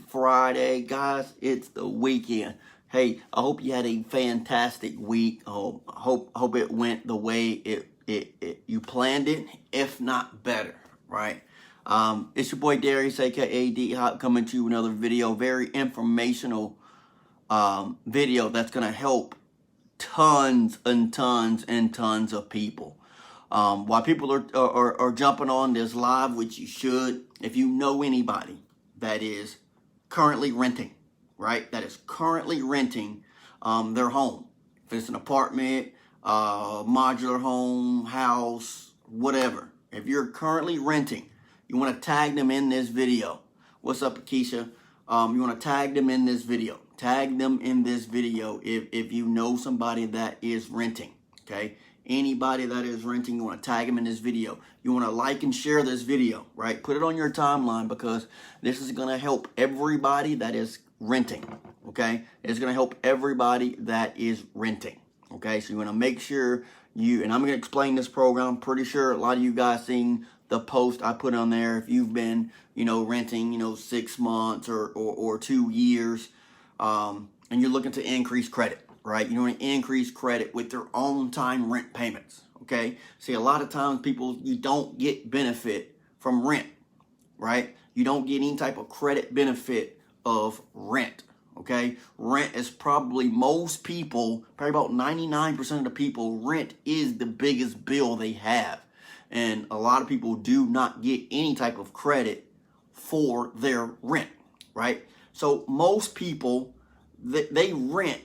Friday. Guys, it's the weekend. Hey, I hope you had a fantastic week. Hope it went the way you planned it, if not better, right? It's your boy Darius, aka D Hop, coming to you another video, very informational video that's gonna help tons and tons and tons of people. While people are jumping on this live, which you should, if you know anybody that is currently renting, right? That is currently renting their home. If it's an apartment, modular home, house, whatever. If you're currently renting, you want to tag them in this video. What's up, Keisha? You want to tag them in this video. Tag them in this video if you know somebody that is renting, okay? Anybody that is renting, you want to tag them in this video. You want to like and share this video, right? Put it on your timeline because this is going to help everybody that is renting, okay? It's going to help everybody that is renting, okay? So you want to make sure and I'm going to explain this program. I'm pretty sure a lot of you guys seen the post I put on there. If you've been, renting, 6 months or 2 years, and you're looking to increase credit, right? You want to increase credit with their own time rent payments, okay? See, a lot of times you don't get benefit from rent, right? You don't get any type of credit benefit of rent, okay? Rent is probably most people, probably about 99% of the people, rent is the biggest bill they have. And a lot of people do not get any type of credit for their rent, right? So most people, they rent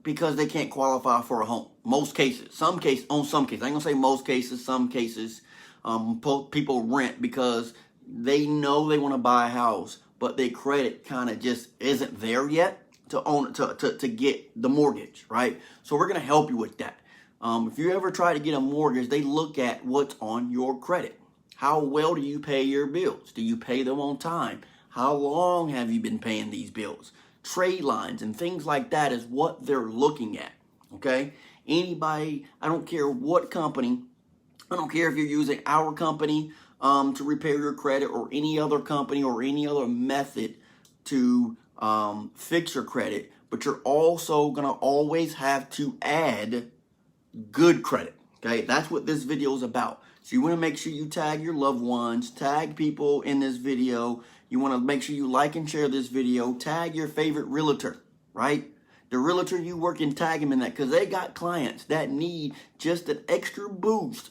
because they can't qualify for a home. Most cases, some cases, I ain't gonna say most cases, some cases, people rent because they know they want to buy a house, but their credit kind of just isn't there yet to get the mortgage, right? So we're gonna help you with that. If you ever try to get a mortgage, they look at what's on your credit. How well do you pay your bills? Do you pay them on time? How long have you been paying these bills? Tradelines and things like that is what they're looking at, okay? Anybody, I don't care what company, I don't care if you're using our company to repair your credit or any other company or any other method to fix your credit, but you're also gonna always have to add good credit, okay? That's what this video is about. So you want to make sure you tag your loved ones, tag people in this video. You want to make sure you like and share this video, tag your favorite realtor, right? The realtor you work in, tag them in that because they got clients that need just an extra boost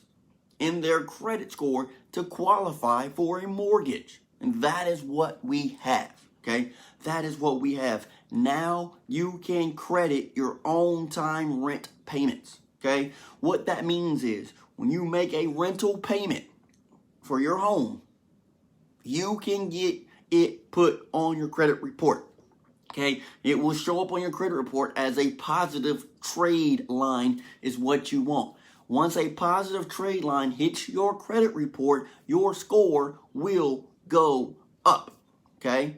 in their credit score to qualify for a mortgage. And that is what we have, okay? That is what we have. Now you can credit your own time rent payments. Okay, what that means is when you make a rental payment for your home, you can get it put on your credit report. Okay, it will show up on your credit report as a positive trade line is what you want. Once a positive trade line hits your credit report, your score will go up. Okay,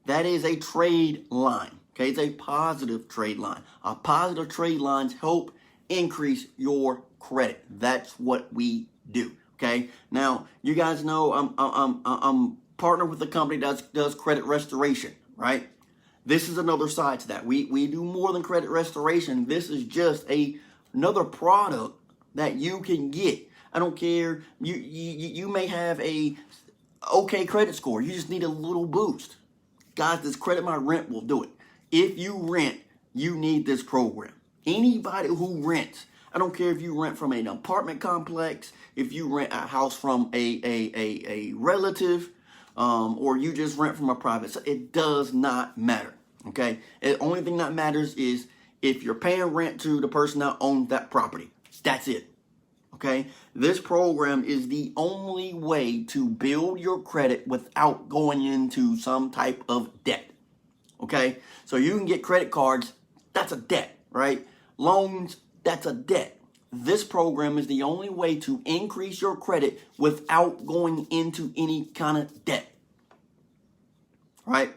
that is a trade line. Okay, it's a positive trade line. A positive trade lines help increase your credit. That's what we do. Okay. Now you guys know I'm partnered with a company that does credit restoration. Right. This is another side to that. We do more than credit restoration. This is just another product that you can get. I don't care. You may have a okay credit score. You just need a little boost. Guys, this Credit My Rent will do it. If you rent, you need this program. Anybody who rents, I don't care if you rent from an apartment complex, if you rent a house from a relative, or you just rent from a private, so it does not matter, okay? The only thing that matters is if you're paying rent to the person that owns that property. That's it, okay? This program is the only way to build your credit without going into some type of debt, okay? So you can get credit cards, that's a debt, right? Loans, that's a debt. This program is the only way to increase your credit without going into any kind of debt, right?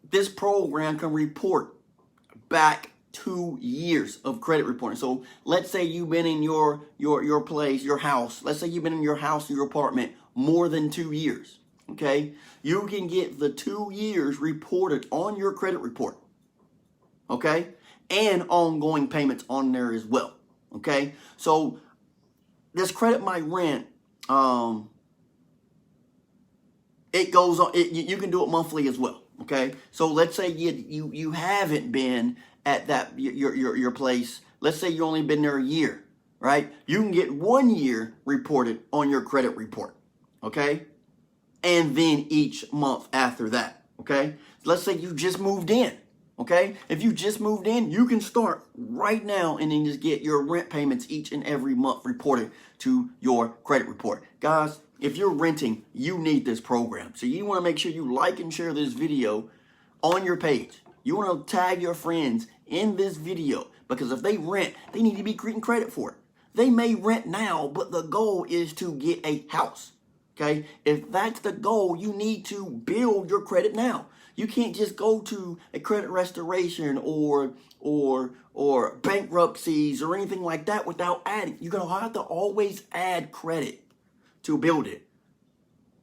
This program can report back 2 years of credit reporting. So let's say you've been in your place, your house. Let's say you've been in your house or your apartment more than 2 years. okay, you can get the 2 years reported on your credit report, okay, and ongoing payments on there as well, okay. So this Credit My Rent, it goes on. You can do it monthly as well, okay. So let's say you haven't been at that your place. Let's say you only been there a year, right? You can get 1 year reported on your credit report, okay, and then each month after that, okay. Let's say you just moved in, okay. If you just moved in, you can start right now and then just get your rent payments each and every month reported to your credit report. Guys, if you're renting, you need this program. So you want to make sure you like and share this video on your page. You want to tag your friends in this video, because if they rent, they need to be getting credit for it. They may rent now, but the goal is to get a house. Okay? If that's the goal, you need to build your credit now. You can't just go to a credit restoration or bankruptcies or anything like that without adding. You're going to have to always add credit to build it.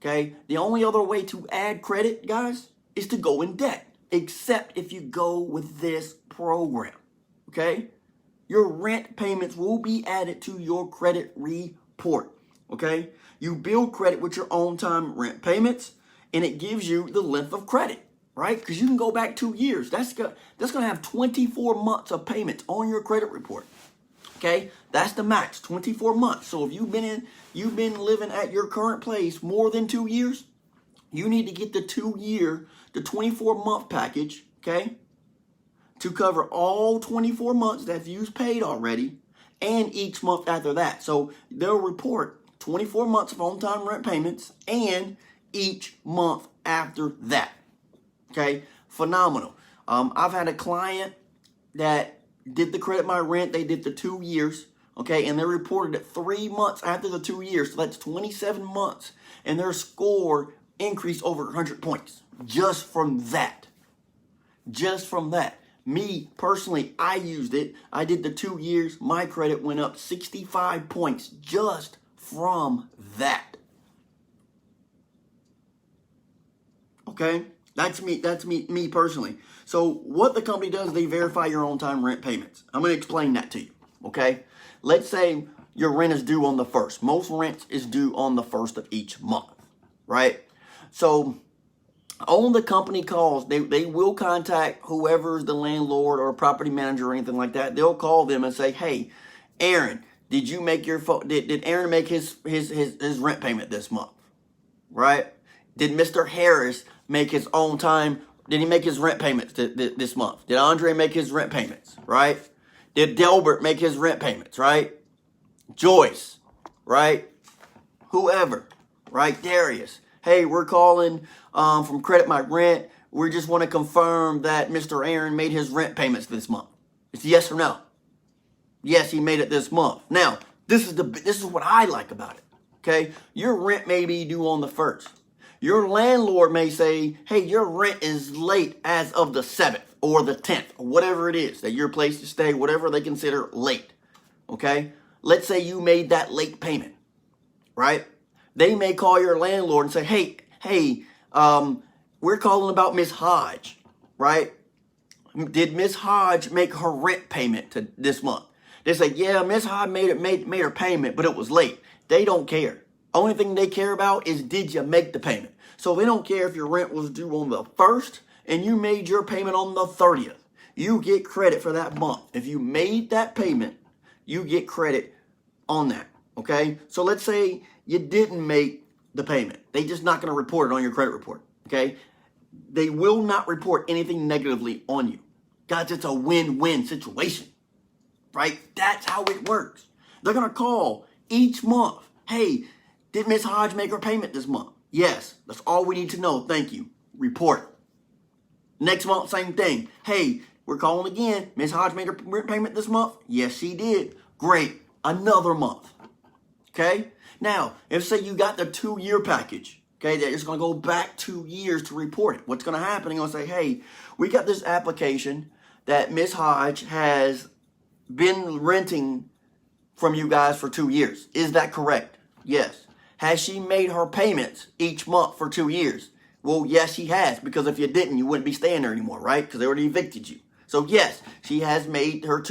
Okay? The only other way to add credit, guys, is to go in debt, except if you go with this program. Okay? Your rent payments will be added to your credit report. Okay? You build credit with your on-time rent payments, and it gives you the length of credit, right? Because you can go back 2 years. That's going to have 24 months of payments on your credit report. Okay? That's the max, 24 months. So if you've been living at your current place more than 2 years, you need to get the 24-month package, okay, to cover all 24 months that you've paid already, and each month after that. So they'll report 24 months of on-time rent payments and each month after that. Okay, phenomenal. I've had a client that did the Credit My Rent. They did the 2 years, okay, and they reported it 3 months after the 2 years. So that's 27 months, and their score increased over 100 points just from that. Just from that. Me, personally, I used it. I did the 2 years. My credit went up 65 points just from that. Okay? That's me personally. So what the company does, they verify your on-time rent payments. I'm going to explain that to you. Okay? Let's say your rent is due on the 1st. Most rents is due on the 1st of each month. Right? So on the company calls, they will contact whoever's the landlord or property manager or anything like that. They'll call them and say, "Hey, Aaron, did you make your did Aaron make his rent payment this month?" Right? Did Mr. Harris make his own time? Did he make his rent payments this month? Did Andre make his rent payments? Right? Did Delbert make his rent payments? Right? Joyce, right? Whoever, right? Darius. Hey, we're calling from Credit My Rent. We just want to confirm that Mr. Aaron made his rent payments this month. It's yes or no. Yes, he made it this month. Now, this is what I like about it. Okay, your rent may be due on the 1st. Your landlord may say, "Hey, your rent is late as of the 7th or the 10th, or whatever it is that your place to stay, whatever they consider late." Okay, let's say you made that late payment, right? They may call your landlord and say, hey, we're calling about Miss Hodge, right? Did Miss Hodge make her rent payment to this month? They say, "Yeah, Miss Hodge made her payment, but it was late." They don't care. Only thing they care about is, did you make the payment? So they don't care if your rent was due on the 1st and you made your payment on the 30th. You get credit for that month. If you made that payment, you get credit on that, okay? So let's say you didn't make the payment. They're just not going to report it on your credit report, okay? They will not report anything negatively on you. Guys, it's a win-win situation, right? That's how it works. They're going to call each month. "Hey, did Miss Hodge make her payment this month?" "Yes." That's all we need to know. Thank you. Report. Next month, same thing. "Hey, we're calling again. Miss Hodge made her rent payment this month?" "Yes, she did." Great. Another month. Okay? Now, if say you got the 2-year package, okay, that is going to go back 2 years to report it. What's going to happen? You're going to say, "Hey, we got this application that Miss Hodge has been renting from you guys for 2 years. Is that correct?" "Yes." Has she made her payments each month for 2 years? Well, yes, she has, because if you didn't, you wouldn't be staying there anymore, right? Because they already evicted you. So yes, she has made her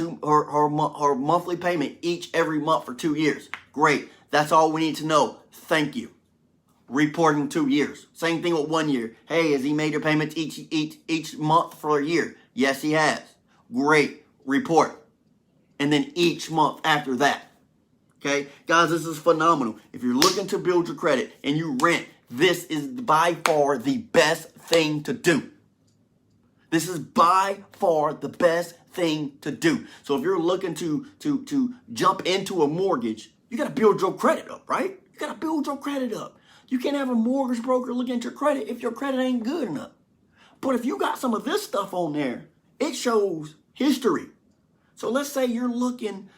monthly payment every month for 2 years. Great. That's all we need to know. Thank you. Reporting 2 years. Same thing with 1 year. Hey, has he made your payments each month for a year? Yes, he has. Great. Report. And then each month after that. Okay, guys, this is phenomenal. If you're looking to build your credit and you rent, this is by far the best thing to do. This is by far the best thing to do. So if you're looking to jump into a mortgage, you got to build your credit up, right? You got to build your credit up. You can't have a mortgage broker looking at your credit if your credit ain't good enough. But if you got some of this stuff on there, it shows history. So let's say you're looking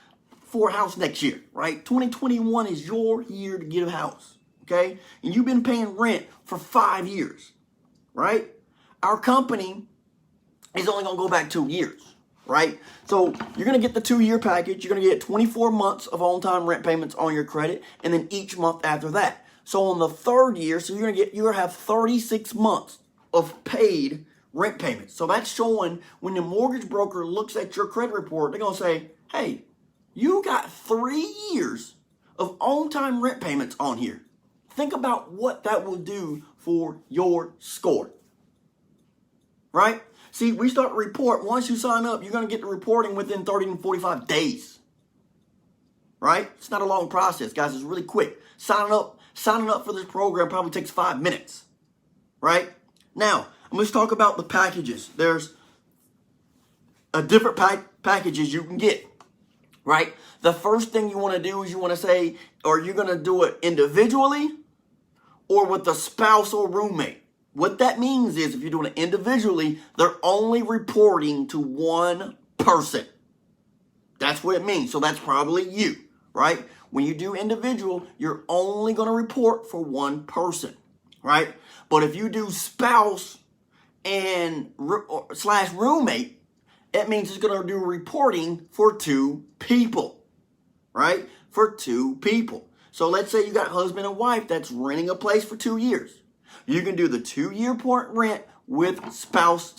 for a house next year, right? 2021 is your year to get a house, okay? And you've been paying rent for 5 years, right? Our company is only going to go back 2 years, right? So you're going to get the 2-year package. You're going to get 24 months of on-time rent payments on your credit, and then each month after that. So on the 3rd year, so you're going to have 36 months of paid rent payments. So that's showing when the mortgage broker looks at your credit report, they're going to say, hey, you got 3 years of on-time rent payments on here. Think about what that will do for your score. Right? See, we start to report. Once you sign up, you're going to get the reporting within 30 and 45 days. Right? It's not a long process, guys. It's really quick. Signing up for this program probably takes 5 minutes. Right? Now, let's talk about the packages. There's a different packages you can get. Right? The first thing you want to do is you want to say, are you going to do it individually or with a spouse or roommate? What that means is if you're doing it individually, they're only reporting to one person. That's what it means. So that's probably you, right? When you do individual, you're only going to report for one person, right? But if you do spouse and / roommate, it means it's going to do reporting for 2 people, right? For 2 people. So let's say you got husband and wife that's renting a place for 2 years. You can do the 2-year point rent with spouse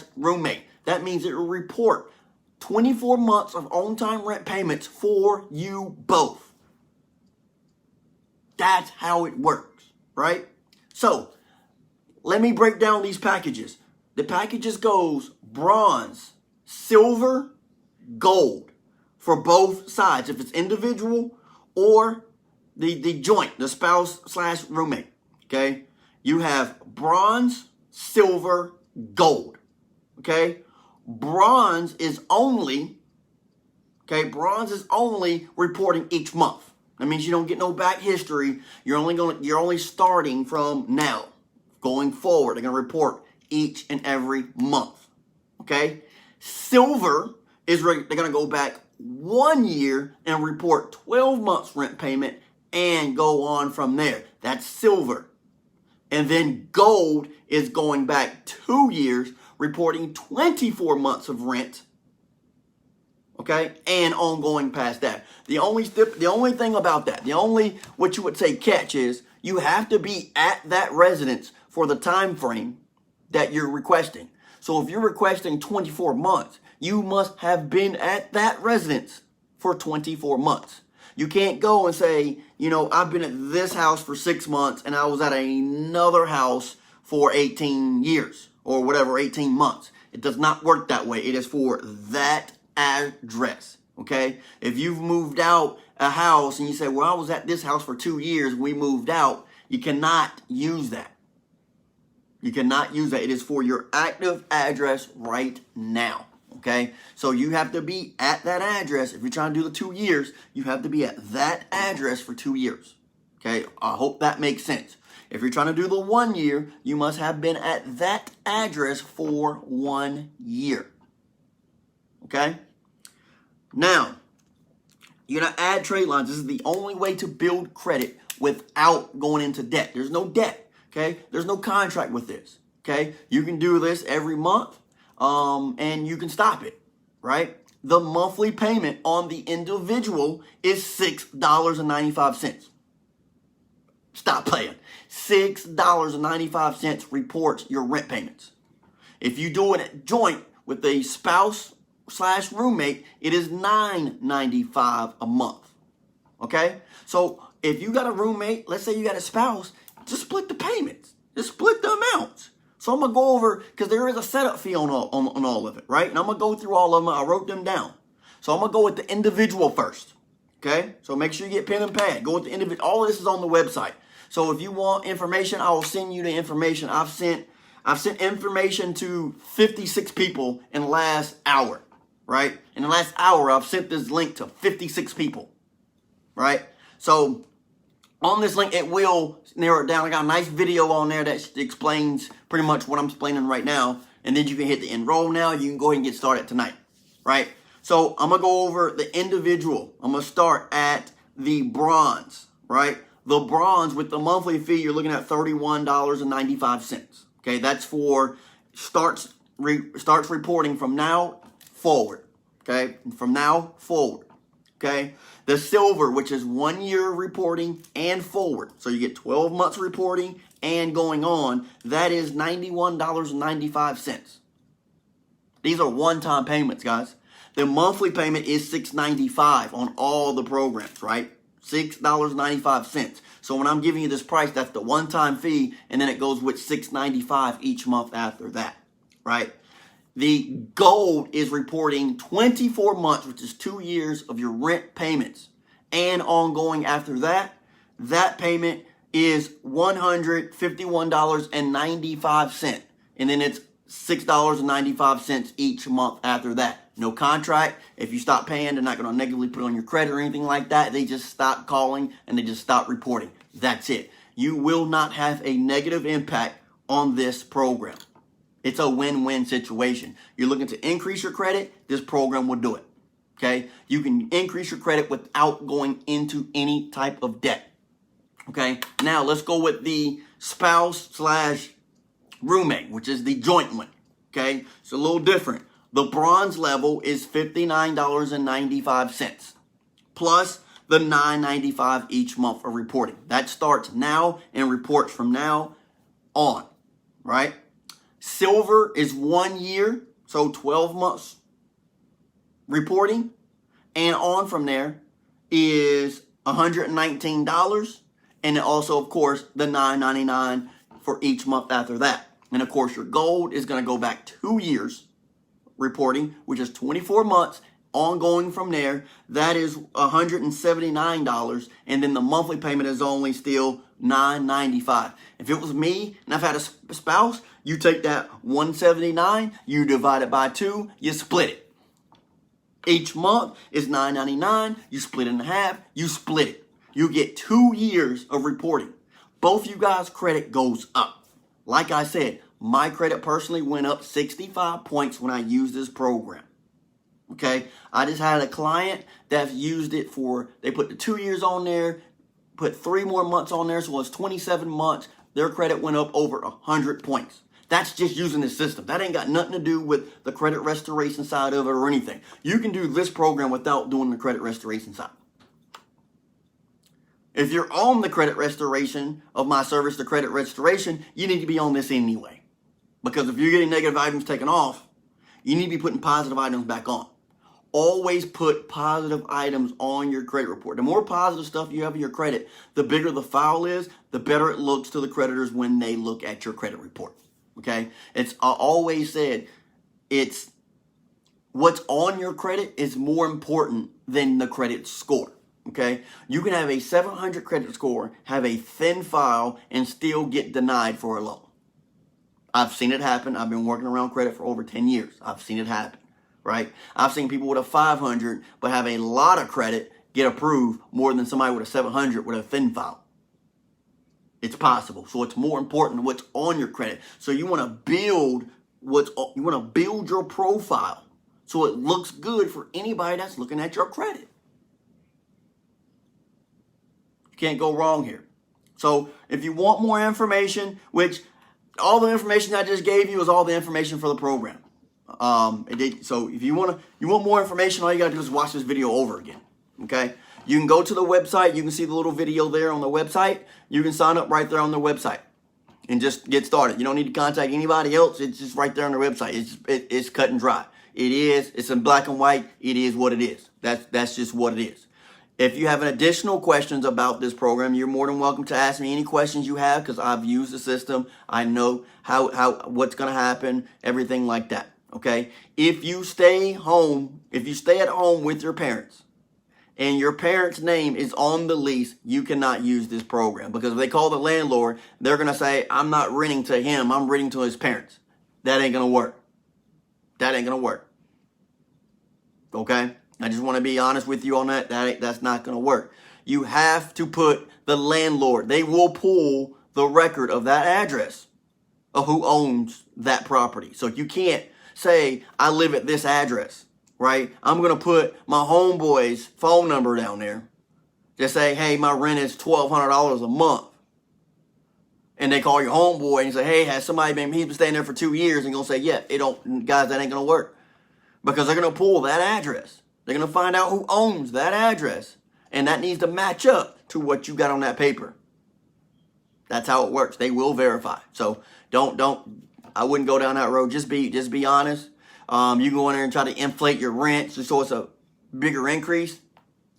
/ roommate. That means it will report 24 months of on-time rent payments for you both. That's how it works, right? So let me break down these packages. The packages goes bronze, silver, gold for both sides. If it's individual or the joint, the spouse / roommate, okay? You have bronze, silver, gold, okay? Bronze is only reporting each month. That means you don't get no back history. You're only starting from now. Going forward, they're going to report each and every month, okay? Silver is they're going to go back 1 year and report 12 months rent payment and go on from there. That's silver. And then gold is going back 2 years, reporting 24 months of rent, okay, and ongoing past that. The only thing about that, what you would say catch is you have to be at that residence for the time frame that you're requesting. So if you're requesting 24 months, you must have been at that residence for 24 months. You can't go and say, I've been at this house for 6 months and I was at another house for 18 years or whatever, 18 months. It does not work that way. It is for that address, okay? If you've moved out a house and you say, well, I was at this house for 2 years, we moved out, you cannot use that. You cannot use that. It is for your active address right now. Okay, so you have to be at that address. If you're trying to do the 2 years, you have to be at that address for 2 years. Okay, I hope that makes sense. If you're trying to do the 1 year, you must have been at that address for 1 year. Okay, now you're going to add Tradelines. This is the only way to build credit without going into debt. There's no debt. Okay, there's no contract with this. Okay, you can do this every month. And you can stop it, right? The monthly payment on the individual is $6.95. Stop playing. $6.95 reports your rent payments. If you do it joint with a spouse/roommate, it is $9.95 a month. Okay? So if you got a roommate, let's say you got a spouse, just split the payments. Just split the amounts. So I'm going to go over, because there is a setup fee on all of it, right? And I'm going to go through all of them. I wrote them down. So I'm going to go with the individual first. Okay? So make sure you get pen and pad. Go with the individual. All of this is on the website. So if you want information, I will send you the information. I've sent information to 56 people in the last hour, right? In the last hour, I've sent this link to 56 people, right? So on this link, it will narrow it down. I got a nice video on there that explains pretty much what I'm explaining right now. And then you can hit the enroll now. You can go ahead and get started tonight, right? So I'm going to go over the individual. I'm going to start at the bronze, right? The bronze with the monthly fee, you're looking at $31.95. Okay, that's for starts reporting from now forward. Okay, from now forward. Okay, the silver, which is 1 year reporting and forward, so you get 12 months reporting and going on. That is $91.95. These are one-time payments, guys. The monthly payment is $6.95 on all the programs, right? $6.95. So when I'm giving you this price, that's the one-time fee, and then it goes with $6.95 each month after that, right? The gold is reporting 24 months, which is 2 years of your rent payments, and ongoing after that. That payment is $151.95, and then it's $6.95 each month after that. No contract. If you stop paying, they're not going to negatively put on your credit or anything like that. They just stop calling and they just stop reporting. That's it. You will not have a negative impact on this program. It's a win-win situation. You're looking to increase your credit, this program will do it. Okay? You can increase your credit without going into any type of debt. Okay? Now let's go with the spouse/roommate, which is the joint one. Okay? It's a little different. The bronze level is $59.95 plus the $9.95 each month of reporting. That starts now and reports from now on, right? Silver is 1 year, so 12 months reporting, and on from there is $119, and also, of course, the $9.99 for each month after that. And of course, your gold is going to go back 2 years reporting, which is 24 months, ongoing from there. That is $179, and then the monthly payment is only still $9.95. If it was me and I've had a spouse, you take that $179, you divide it by 2, you split it. Each month is $9.99, you split it in half, you split it. You get 2 years of reporting. Both you guys' credit goes up. Like I said, my credit personally went up 65 points when I used this program. Okay? I just had a client that used it they put the 2 years on there, put 3 more months on there, so it's 27 months. Their credit went up over 100 points. That's just using the system. That ain't got nothing to do with the credit restoration side of it or anything. You can do this program without doing the credit restoration side. If you're on the credit restoration of my service, the credit restoration, you need to be on this anyway. Because if you're getting negative items taken off, you need to be putting positive items back on. Always put positive items on your credit report. The more positive stuff you have in your credit, the bigger the file is, the better it looks to the creditors when they look at your credit report. Okay? I always said, it's what's on your credit is more important than the credit score. Okay? You can have a 700 credit score, have a thin file, and still get denied for a loan. I've seen it happen. I've been working around credit for over 10 years. I've seen it happen, right? I've seen people with a 500 but have a lot of credit get approved more than somebody with a 700 with a thin file. It's possible. So it's more important what's on your credit. So you want to build your profile so it looks good for anybody that's looking at your credit. You can't go wrong here. So if you want more information, which all the information I just gave you is all the information for the program. So if you want more information, all you got to do is watch this video over again. Okay? You can go to the website. You can see the little video there on the website. You can sign up right there on the website and just get started. You don't need to contact anybody else. It's just right there on the website. It's cut and dry. It's in black and white. It is what it is. That's just what it is. If you have additional questions about this program, you're more than welcome to ask me any questions you have, because I've used the system. I know what's going to happen, everything like that. Okay? If you stay at home with your parents and your parents' name is on the lease, you cannot use this program, because if they call the landlord, they're going to say, I'm not renting to him, I'm renting to his parents. That ain't going to work. That ain't going to work. Okay? I just want to be honest with you on that. That's not going to work. You have to put the landlord. They will pull the record of that address of who owns that property. So you can't say, I live at this address, right? I'm going to put my homeboy's phone number down there. Just say, hey, my rent is $1,200 a month. And they call your homeboy and say, hey, has somebody he's been staying there for 2 years, and going to say, yeah, guys, that ain't going to work. Because they're going to pull that address. They're going to find out who owns that address. And that needs to match up to what you got on that paper. That's how it works. They will verify. So I wouldn't go down that road. Just be honest. You go in there and try to inflate your rent so it's a bigger increase.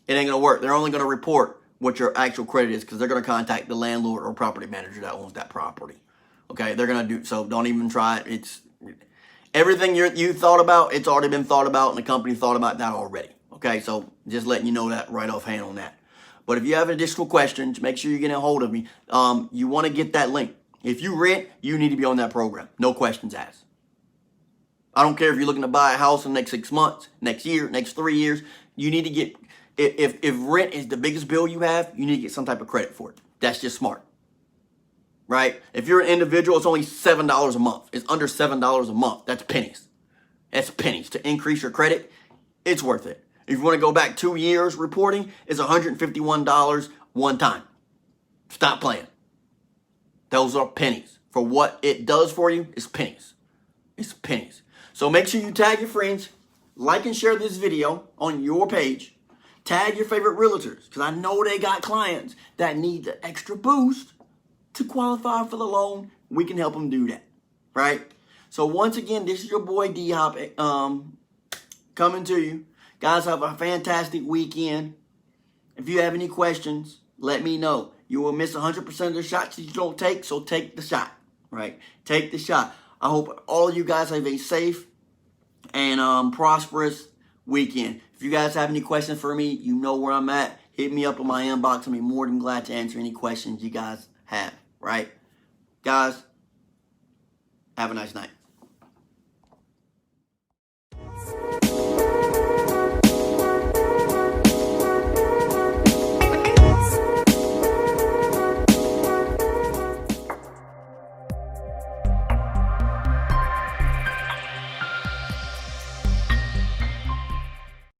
It ain't going to work. They're only going to report what your actual credit is, because they're going to contact the landlord or property manager that owns that property. Okay? They're going to do so. Don't even try it. It's everything you thought about, it's already been thought about, and the company thought about that already. Okay, so just letting you know that right offhand on that. But if you have additional questions, make sure you're getting a hold of me. You want to get that link. If you rent, you need to be on that program. No questions asked. I don't care if you're looking to buy a house in the next 6 months, next year, next 3 years. You need to get, if rent is the biggest bill you have, you need to get some type of credit for it. That's just smart. Right? If you're an individual, it's only $7 a month. It's under $7 a month. That's pennies. That's pennies. To increase your credit, it's worth it. If you want to go back 2 years reporting, it's $151 one time. Stop playing. Those are pennies. For what it does for you, it's pennies. It's pennies. So make sure you tag your friends, like and share this video on your page. Tag your favorite realtors, because I know they got clients that need the extra boost to qualify for the loan. We can help them do that, right? So once again, this is your boy D-Hop coming to you. Guys, have a fantastic weekend. If you have any questions, let me know. You will miss 100% of the shots that you don't take, so take the shot, right? Take the shot. I hope all of you guys have a safe and prosperous weekend. If you guys have any questions for me, you know where I'm at. Hit me up in my inbox. I'll be more than glad to answer any questions you guys have, right? Guys, have a nice night.